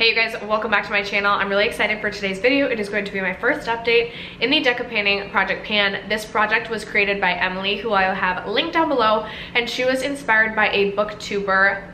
Hey you guys, welcome back to my channel. I'm really excited for today's video. It is going to be my first update in the Deca Painting Project Pan. This project was created by Emily, who I will have linked down below, and she was inspired by a booktuber,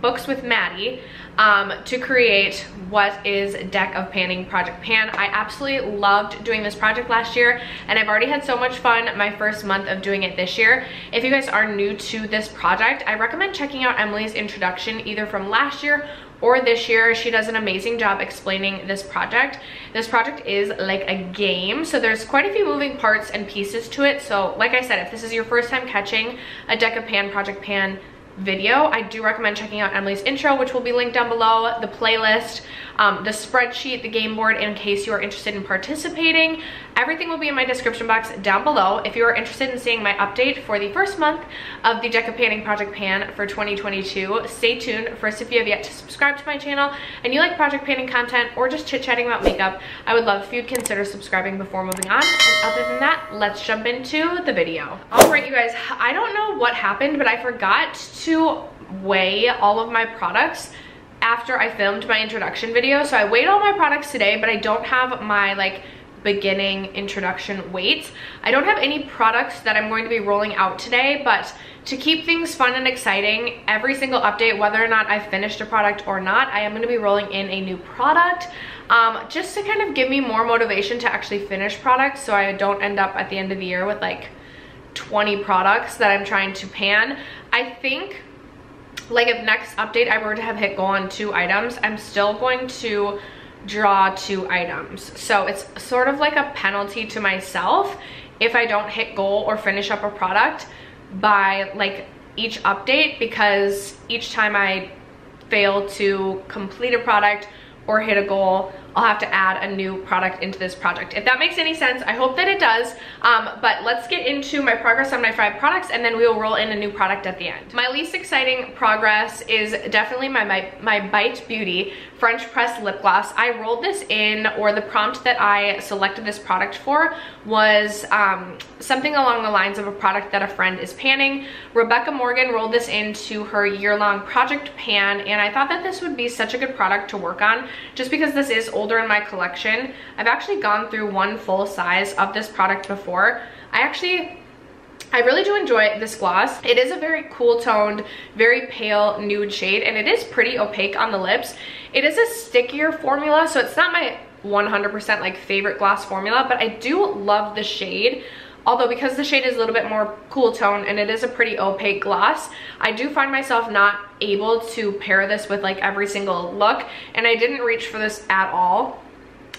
Books with Maddie, to create what is Deck of Painting Project Pan. I absolutely loved doing this project last year, and I've already had so much fun my first month of doing it this year. If you guys are new to this project, I recommend checking out Emily's introduction either from last year or this year. She does an amazing job explaining this project. This project is like a game, so there's quite a few moving parts and pieces to it. So like I said, if this is your first time catching a Deck of Pan Project Pan video, I do recommend checking out Emily's intro, which will be linked down below, the playlist, the spreadsheet, the game board, in case you are interested in participating. Everything will be in my description box down below. If you are interested in seeing my update for the first month of the Deck of Painting Project Pan for 2022, stay tuned. First, if you have yet to subscribe to my channel and you like project painting content or just chit-chatting about makeup, I would love if you'd consider subscribing before moving on. And other than that, let's jump into the video. All right, you guys, I don't know what happened, but I forgot to weigh all of my products after I filmed my introduction video. So I weighed all my products today, but I don't have my like beginning introduction weights. I don't have any products that I'm going to be rolling out today, but to keep things fun and exciting, every single update, whether or not I've finished a product or not, I am going to be rolling in a new product, just to kind of give me more motivation to actually finish products, so I don't end up at the end of the year with like 20 products that I'm trying to pan. I think like if next update I were to have hit goal on 2 items, I'm still going to draw 2 items. So it's sort of like a penalty to myself if I don't hit goal or finish up a product by like each update, because each time I fail to complete a product or hit a goal, I'll have to add a new product into this project. If that makes any sense, I hope that it does. But let's get into my progress on my 5 products, and then we will roll in a new product at the end. My least exciting progress is definitely my Bite Beauty French Press Lip Gloss. I rolled this in, or the prompt that I selected this product for was something along the lines of a product that a friend is panning. Rebecca Morgan rolled this into her year-long project pan, and I thought that this would be such a good product to work on, just because this is older in my collection. I've actually gone through one full size of this product before. I really do enjoy this gloss. It is a very cool toned, very pale nude shade, and it is pretty opaque on the lips. It is a stickier formula, so it's not my 100% like favorite gloss formula, but I do love the shade. Although because the shade is a little bit more cool tone and it is a pretty opaque gloss, I do find myself not able to pair this with like every single look, and I didn't reach for this at all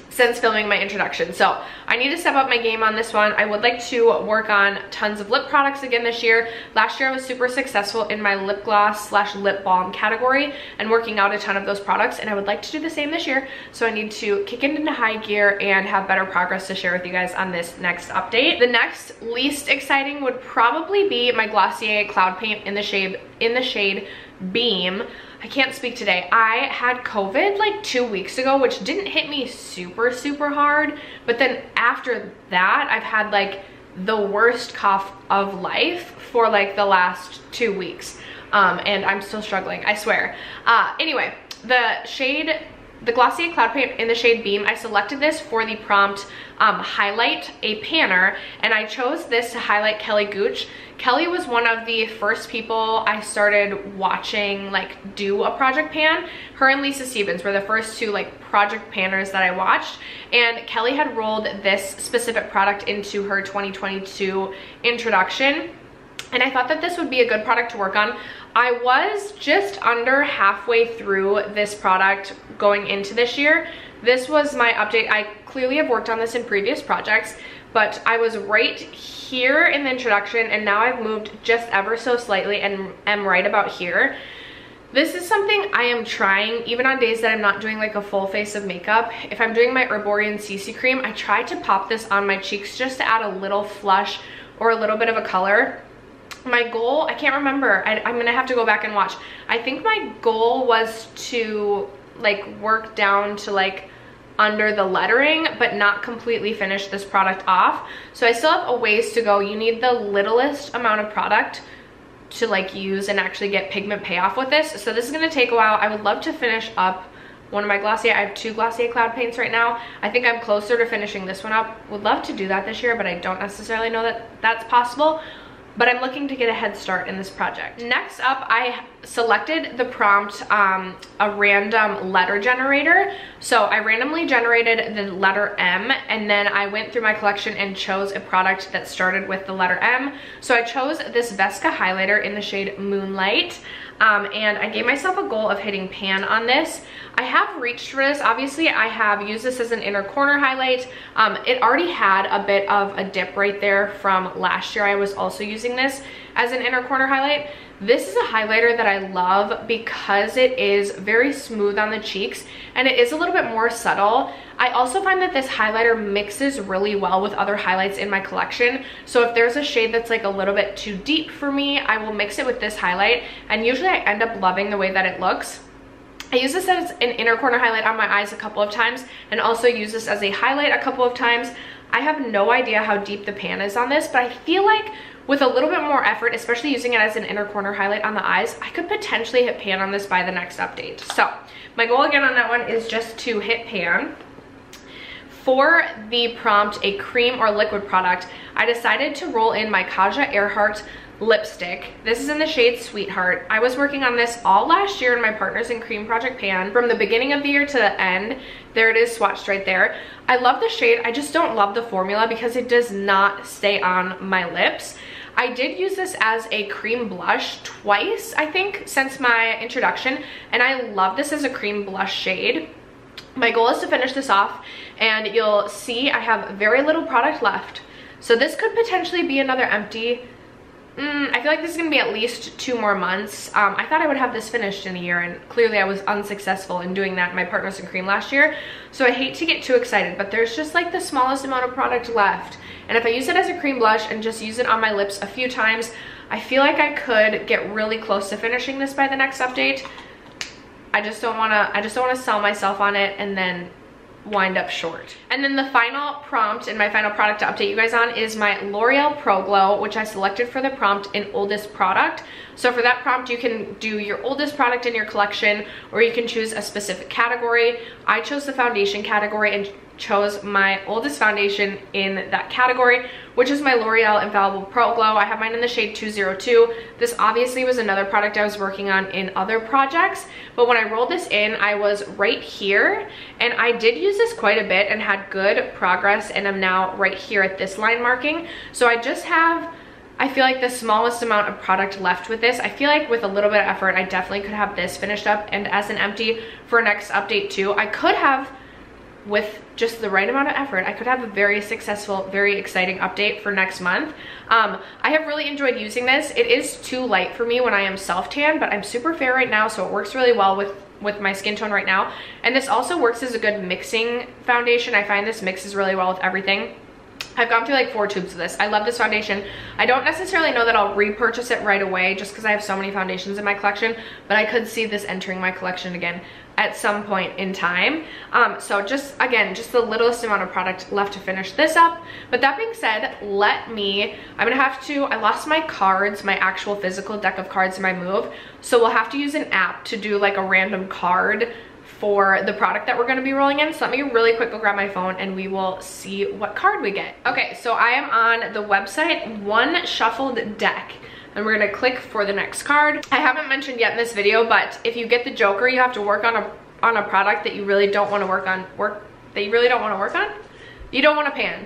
since filming my introduction. So I need to step up my game on this one. I would like to work on tons of lip products again this year. Last year I was super successful in my lip gloss / lip balm category and working out a ton of those products, and I would like to do the same this year. So I need to kick it into high gear and have better progress to share with you guys on this next update. The next least exciting would probably be my Glossier Cloud Paint in the shade Beam. I can't speak today. I had COVID like 2 weeks ago, which didn't hit me super hard, but then after that I've had like the worst cough of life for like the last 2 weeks, and I'm still struggling, I swear. Anyway, the Glossier Cloud Paint in the shade Beam, I selected this for the prompt highlight a panner, and I chose this to highlight Kelly Gooch. Kelly was one of the first people I started watching like do a project pan. Her and Lisa Stevens were the first 2 like project panners that I watched, and Kelly had rolled this specific product into her 2022 introduction, and I thought that this would be a good product to work on. I was just under halfway through this product going into this year. This was my update. I clearly have worked on this in previous projects, but I was right here in the introduction, and now I've moved just ever so slightly and am right about here. This is something I am trying even on days that I'm not doing like a full face of makeup. If I'm doing my Herborian CC cream, I try to pop this on my cheeks just to add a little flush or a little bit of a color. My goal, I can't remember, I'm gonna have to go back and watch. I think my goal was to like work down to like under the lettering, but not completely finish this product off. So I still have a ways to go. You need the littlest amount of product to like use and actually get pigment payoff with this. So this is gonna take a while. I would love to finish up one of my Glossier. I have 2 Glossier cloud paints right now. I think I'm closer to finishing this one up. Would love to do that this year, but I don't necessarily know that that's possible. But I'm looking to get a head start in this project. Next up, I selected the prompt, a random letter generator. So I randomly generated the letter M, and then I went through my collection and chose a product that started with the letter M. So I chose this Vesca highlighter in the shade Moonlight. And I gave myself a goal of hitting pan on this. I have reached for this. Obviously, I have used this as an inner corner highlight. It already had a bit of a dip right there from last year. I was also using this as an inner corner highlight. This is a highlighter that I love because it is very smooth on the cheeks and it is a little bit more subtle. I also find that this highlighter mixes really well with other highlights in my collection. So if there's a shade that's like a little bit too deep for me, I will mix it with this highlight, and usually I end up loving the way that it looks. I use this as an inner corner highlight on my eyes a couple of times and also use this as a highlight a couple of times. I have no idea how deep the pan is on this, but I feel like with a little bit more effort, especially using it as an inner corner highlight on the eyes, I could potentially hit pan on this by the next update. So my goal again on that one is just to hit pan. For the prompt, a cream or liquid product, I decided to roll in my Kaja Earhart lipstick. This is in the shade Sweetheart. I was working on this all last year in my Partners in Cream project pan. From the beginning of the year to the end, there it is swatched right there. I love the shade. I just don't love the formula because it does not stay on my lips. I did use this as a cream blush twice, I think, since my introduction, and I love this as a cream blush shade. My goal is to finish this off, and you'll see I have very little product left. So this could potentially be another empty. I feel like this is gonna be at least 2 more months. I thought I would have this finished in a year, and clearly I was unsuccessful in doing that in my Partners in Cream last year. So I hate to get too excited, but there's just like the smallest amount of product left. And if I use it as a cream blush and just use it on my lips a few times, I feel like I could get really close to finishing this by the next update. I just don't wanna sell myself on it and then wind up short. And then the final prompt and my final product to update you guys on is my L'Oreal Pro Glow, which I selected for the prompt in oldest product. So for that prompt, you can do your oldest product in your collection, or you can choose a specific category. I chose the foundation category and chose my oldest foundation in that category, which is my L'Oreal Infallible Pro Glow. I have mine in the shade 202. This obviously was another product I was working on in other projects, but when I rolled this in, I was right here, and I did use this quite a bit and had good progress, and I'm now right here at this line marking. So I just have, I feel like, the smallest amount of product left with this. I feel like with a little bit of effort, I definitely could have this finished up and as an empty for next update too. I could have, with just the right amount of effort, I could have a very successful, very exciting update for next month. I have really enjoyed using this. It is too light for me when I am self-tan, but I'm super fair right now, so it works really well with my skin tone right now. And this also works as a good mixing foundation. I find this mixes really well with everything. I've gone through like 4 tubes of this. I love this foundation. I don't necessarily know that I'll repurchase it right away just because I have so many foundations in my collection, but I could see this entering my collection again at some point in time. So just, again, just the littlest amount of product left to finish this up. But that being said, I'm gonna have to, I lost my cards, my actual physical deck of cards in my move. So we'll have to use an app to do like a random card for the product that we're going to be rolling in. So let me really quick go grab my phone and we will see what card we get. Okay, so I am on the website One Shuffled Deck, and we're going to click for the next card. I haven't mentioned yet in this video, but if you get the Joker, you have to work on a product that you really don't want to work on. You don't want to pan.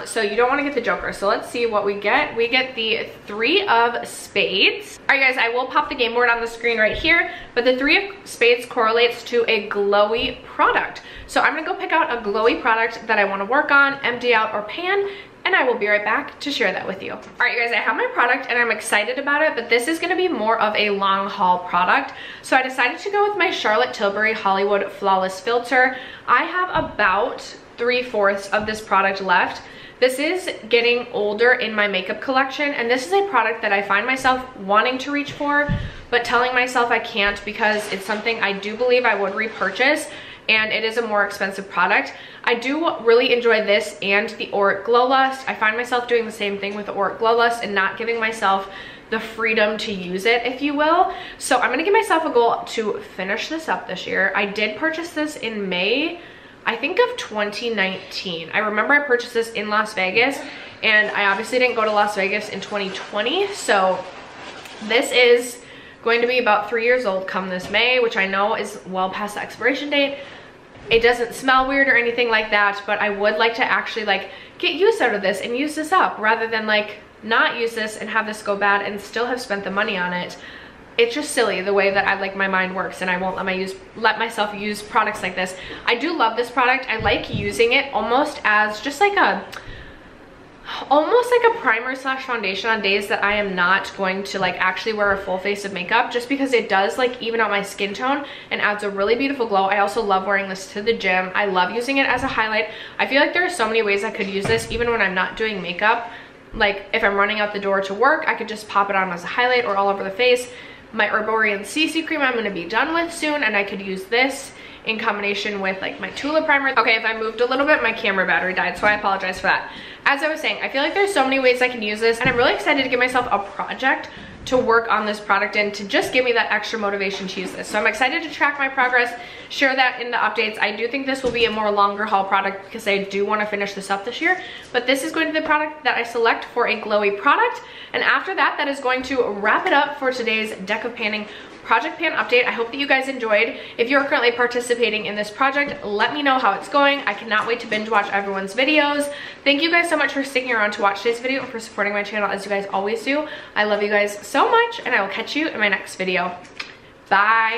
So you don't want to get the Joker. So let's see what we get. We get the 3 of Spades. All right, guys, I will pop the game board on the screen right here, but the 3 of Spades correlates to a glowy product. So I'm gonna go pick out a glowy product that I want to work on, empty out, or pan, and I will be right back to share that with you. All right, you guys, I have my product and I'm excited about it, but this is gonna be more of a long haul product. So I decided to go with my Charlotte Tilbury Hollywood Flawless Filter. I have about 3/4 of this product left. This is getting older in my makeup collection, and this is a product that I find myself wanting to reach for, but telling myself I can't because it's something I do believe I would repurchase, and it is a more expensive product. I do really enjoy this and the Auric Glow Lust. I find myself doing the same thing with the Auric Glow Lust and not giving myself the freedom to use it, if you will. So I'm gonna give myself a goal to finish this up this year. I did purchase this in May, I think, of 2019. I remember I purchased this in Las Vegas, and I obviously didn't go to Las Vegas in 2020. So this is going to be about 3 years old come this May, which I know is well past the expiration date. It doesn't smell weird or anything like that, but I would like to actually like get use out of this and use this up rather than like not use this and have this go bad and still have spent the money on it. It's just silly the way that my mind works, and I won't let myself use products like this. I do love this product. I like using it almost as just like almost like a primer slash foundation on days that I am not going to like actually wear a full face of makeup, just because it does like even out my skin tone and adds a really beautiful glow. I also love wearing this to the gym. I love using it as a highlight. I feel like there are so many ways I could use this even when I'm not doing makeup. Like if I'm running out the door to work, I could just pop it on as a highlight or all over the face. My Herborian CC cream I'm going to be done with soon, and I could use this in combination with like my Tula primer. Okay, if I moved a little bit, my camera battery died, so I apologize for that. As I was saying, I feel like there's so many ways I can use this, and I'm really excited to give myself a project to work on this product and to just give me that extra motivation to use this. So I'm excited to track my progress, share that in the updates. I do think this will be a more longer haul product because I do want to finish this up this year, but this is going to be the product that I select for a glowy product. And after that, that is going to wrap it up for today's Deck of Panning project pan update. I hope that you guys enjoyed. If you're currently participating in this project, let me know how it's going. I cannot wait to binge watch everyone's videos. Thank you guys so much for sticking around to watch today's video and for supporting my channel as you guys always do. I love you guys so much, and I will catch you in my next video. Bye.